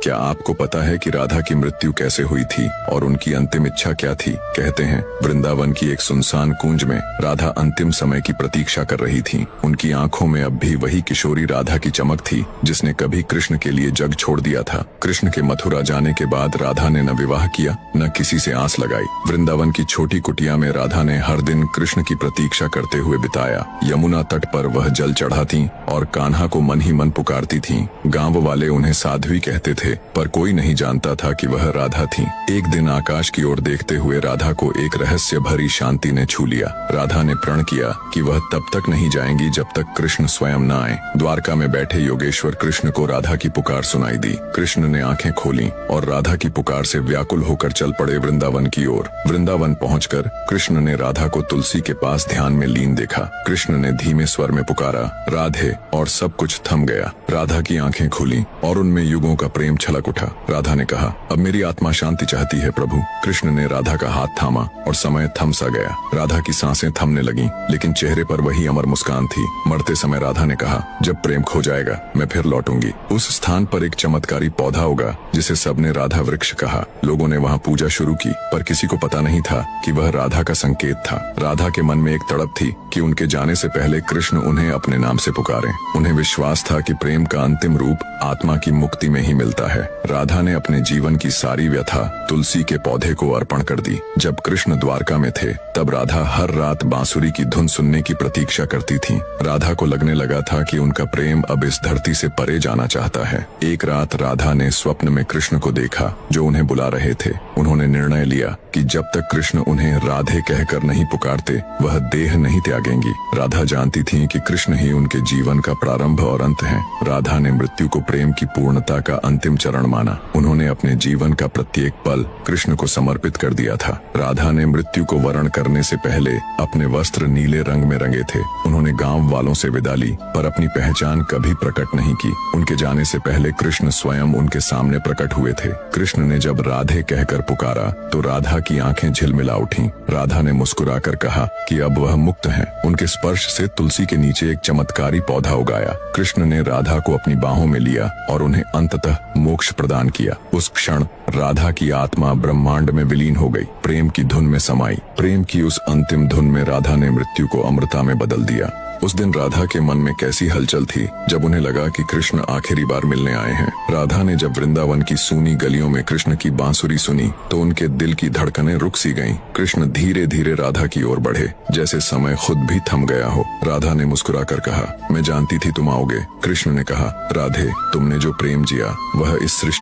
क्या आपको पता है कि राधा की मृत्यु कैसे हुई थी और उनकी अंतिम इच्छा क्या थी? कहते हैं वृंदावन की एक सुनसान कुंज में राधा अंतिम समय की प्रतीक्षा कर रही थी। उनकी आंखों में अब भी वही किशोरी राधा की चमक थी जिसने कभी कृष्ण के लिए जग छोड़ दिया था। कृष्ण के मथुरा जाने के बाद राधा ने न विवाह किया न किसी से आस लगाई। वृंदावन की छोटी कुटिया में राधा ने हर दिन कृष्ण की प्रतीक्षा करते हुए बिताया। यमुना तट पर वह जल चढ़ाती और कान्हा को मन ही मन पुकारती थीं। गांव वाले उन्हें साध्वी कहते थे, पर कोई नहीं जानता था कि वह राधा थी। एक दिन आकाश की ओर देखते हुए राधा को एक रहस्य भरी शांति ने छू लिया। राधा ने प्रण किया कि वह तब तक नहीं जाएंगी जब तक कृष्ण स्वयं न आए। द्वारका में बैठे योगेश्वर कृष्ण को राधा की पुकार सुनाई दी। कृष्ण ने आंखें खोली और राधा की पुकार से व्याकुल होकर चल पड़े वृंदावन की ओर। वृंदावन पहुंचकर कृष्ण ने राधा को तुलसी के पास ध्यान में लीन देखा। कृष्ण ने धीमे स्वर में पुकारा, राधे, और सब कुछ थम गया। राधा की आंखें खुली और उनमें युगों का प्रेम छलक उठा। राधा ने कहा, अब मेरी आत्मा शांति चाहती है प्रभु। कृष्ण ने राधा का हाथ थामा और समय थम सा गया। राधा की सांसें थमने लगीं, लेकिन चेहरे पर वही अमर मुस्कान थी। मरते समय राधा ने कहा, जब प्रेम खो जाएगा मैं फिर लौटूंगी। उस स्थान पर एक चमत्कारी पौधा उगा जिसे सबने राधा वृक्ष कहा। लोगों ने वहाँ पूजा शुरू की, पर किसी को पता नहीं था कि वह राधा का संकेत था। राधा के मन में एक तड़प थी कि उनके जाने से पहले कृष्ण उन्हें अपने नाम से पुकारें। उन्हें विश्वास था कि प्रेम का अंतिम रूप आत्मा की मुक्ति में ही मिलता है। राधा ने अपने जीवन की सारी व्यथा तुलसी के पौधे को अर्पण कर दी। जब कृष्ण द्वारका में थे तब राधा हर रात बांसुरी की धुन सुनने की प्रतीक्षा करती थी। राधा को लगने लगा था कि उनका प्रेम अब इस धरती से परे जाना चाहता है। एक रात राधा ने स्वप्न में कृष्ण को देखा जो उन्हें बुला रहे थे। उन्होंने निर्णय लिया कि जब तक कृष्ण उन्हें राधे कहकर नहीं पुकारते वह देह नहीं त्यागेंगी। राधा जानती थी कि कृष्ण ही उनके जीवन का प्रारंभ और अंत है। राधा ने मृत्यु को प्रेम की पूर्णता का अंतिम चरण माना। उन्होंने अपने जीवन का प्रत्येक पल कृष्ण को समर्पित कर दिया था। राधा ने मृत्यु को वरण करने से पहले अपने वस्त्र नीले रंग में रंगे थे। उन्होंने गांव वालों से विदा ली, पर अपनी पहचान कभी प्रकट नहीं की। उनके जाने से पहले कृष्ण स्वयं उनके सामने प्रकट हुए थे। कृष्ण ने जब राधे कहकर पुकारा तो राधा की आंखें झिलमिला उठीं। राधा ने मुस्कुराकर कहा कि अब वह मुक्त हैं। उनके स्पर्श से तुलसी के नीचे एक चमत्कारी पौधा उगाया। कृष्ण ने राधा को अपनी बाहों में लिया और उन्हें अंततः मोक्ष प्रदान किया। उस क्षण राधा की आत्मा ब्रह्मांड में विलीन हो गई, प्रेम की धुन में समाई। प्रेम की उस अंतिम धुन में राधा ने मृत्यु को अमृता में बदल दिया। उस दिन राधा के मन में कैसी हलचल थी जब उन्हें लगा कि कृष्ण आखिरी बार मिलने आए हैं। राधा ने जब वृंदावन की सूनी गलियों में कृष्ण की बांसुरी सुनी तो उनके दिल की धड़कनें रुक सी गईं। कृष्ण धीरे धीरे राधा की ओर बढ़े, जैसे समय खुद भी थम गया हो। राधा ने मुस्कुराकर कहा, मैं जानती थी तुम आओगे। कृष्ण ने कहा, राधे, तुमने जो प्रेम जिया वह इस सृष्टि